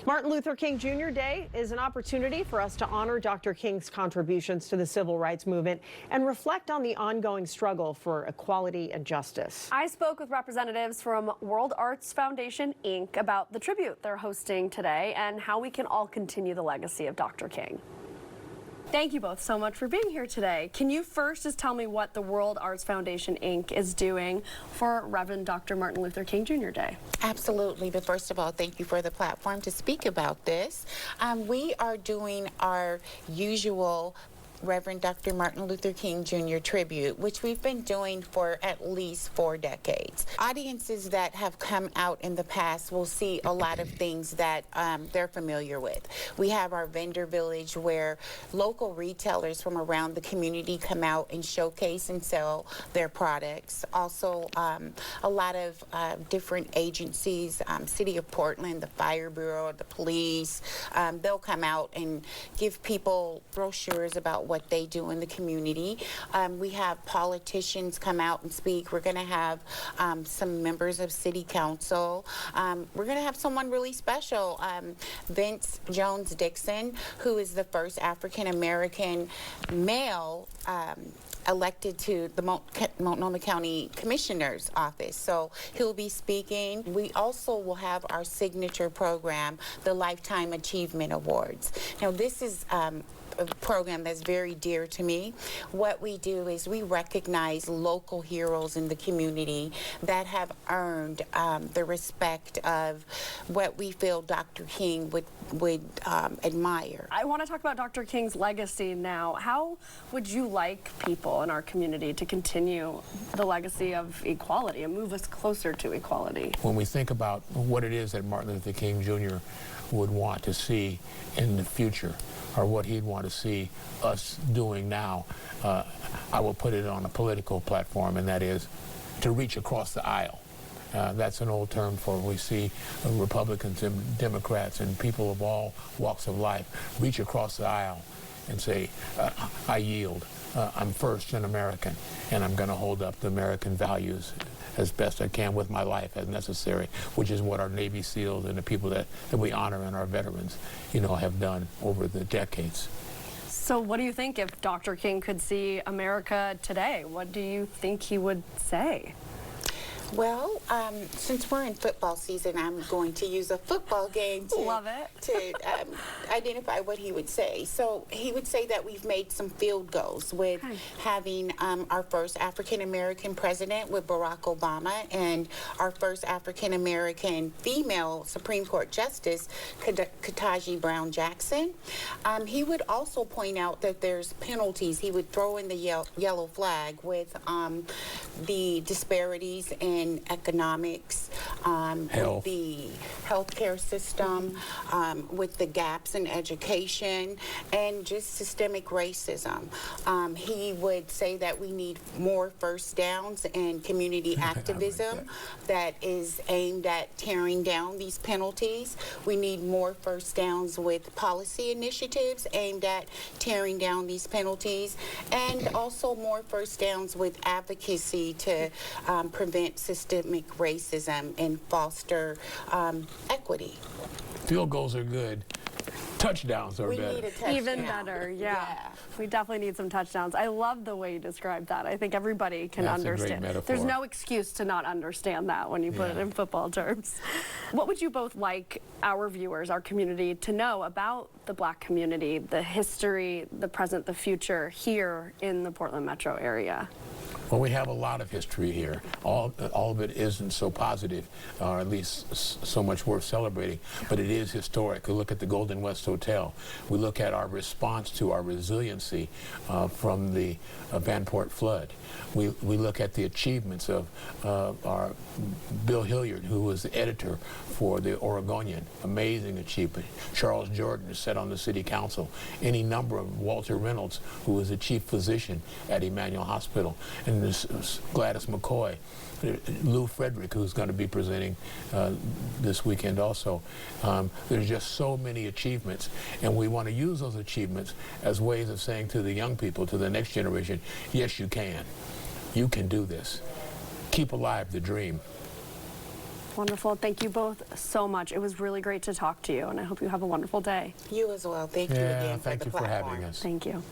Martin Luther King Jr. Day is an opportunity for us to honor Dr. King's contributions to the civil rights movement and reflect on the ongoing struggle for equality and justice. I spoke with representatives from World Arts Foundation, Inc. about the tribute they're hosting today and how we can all continue the legacy of Dr. King. Thank you both so much for being here today. Can you first just tell me what the World Arts Foundation, Inc. is doing for Reverend Dr. Martin Luther King Jr. Day? Absolutely, but first of all, thank you for the platform to speak about this. We are doing our usual Reverend Dr. Martin Luther King Jr. tribute, which we've been doing for at least 4 decades. Audiences that have come out in the past will see a lot of things that they're familiar with. We have our vendor village where local retailers from around the community come out and showcase and sell their products. Also, a lot of different agencies, City of Portland, the Fire Bureau, the police, they'll come out and give people brochures about what they do in the community. We have politicians come out and speak. We're going to have some members of City Council. We're going to have someone really special, Vince Jones Dixon, who is the first African-American male elected to the Multnomah County Commissioner's office. So he'll be speaking. We also will have our signature program, the Lifetime Achievement Awards. Now this is a program that's very dear to me. What we do is we recognize local heroes in the community that have earned the respect of what we feel Dr. King would admire. I want to talk about Dr. King's legacy now. How would you like people in our community to continue the legacy of equality and move us closer to equality? When we think about what it is that Martin Luther King Jr. would want to see in the future, or what he'd want to see us doing now, I will put it on a political platform, and that is to reach across the aisle. That's an old term for we see Republicans and Democrats and people of all walks of life reach across the aisle and say, I yield. I'm first an American, and I'm going to hold up the American values as best I can with my life as necessary, which is what our Navy SEALs and the people that we honor and our veterans, have done over the decades. So what do you think if Dr. King could see America today? What do you think he would say? Well, since we're in football season, I'm going to use a football game to identify what he would say. So he would say that we've made some field goals with having our first African-American president with Barack Obama and our first African-American female Supreme Court Justice, Ketanji Brown Jackson. He would also point out that there's penalties. He would throw in the yellow flag with the disparities in economics, with the healthcare system, with the gaps in education, and just systemic racism. He would say that we need more first downs and community activism that is aimed at tearing down these penalties. We need more first downs with policy initiatives aimed at tearing down these penalties, and also more first downs with advocacy to prevent systemic racism and foster equity. Field goals are good. Touchdowns are we better. Need a touchdown. Even better, yeah. We definitely need some touchdowns. I love the way you described that. I think everybody can understand. A great metaphor. There's no excuse to not understand that when you put it in football terms. What would you both like our viewers, our community, to know about the Black community, the history, the present, the future here in the Portland metro area? Well, we have a lot of history here. All of it isn't so positive, or at least so much worth celebrating, but it is historic. We look at the Golden West Hotel. We look at our response to our resiliency from the Vanport flood. We look at the achievements of our Bill Hilliard, who was the editor for the Oregonian. Amazing achievement. Charles Jordan is set on the city council. Any number of Walter Reynolds, who was the chief physician at Emmanuel Hospital. And this Gladys McCoy, Lou Frederick, who's going to be presenting this weekend also. There's just so many achievements, and we want to use those achievements as ways of saying to the young people, to the next generation, yes, you can. You can do this. Keep alive the dream. Wonderful. Thank you both so much. It was really great to talk to you, and I hope you have a wonderful day. You as well. Thank you again for thank the you platform. for having us. Thank you.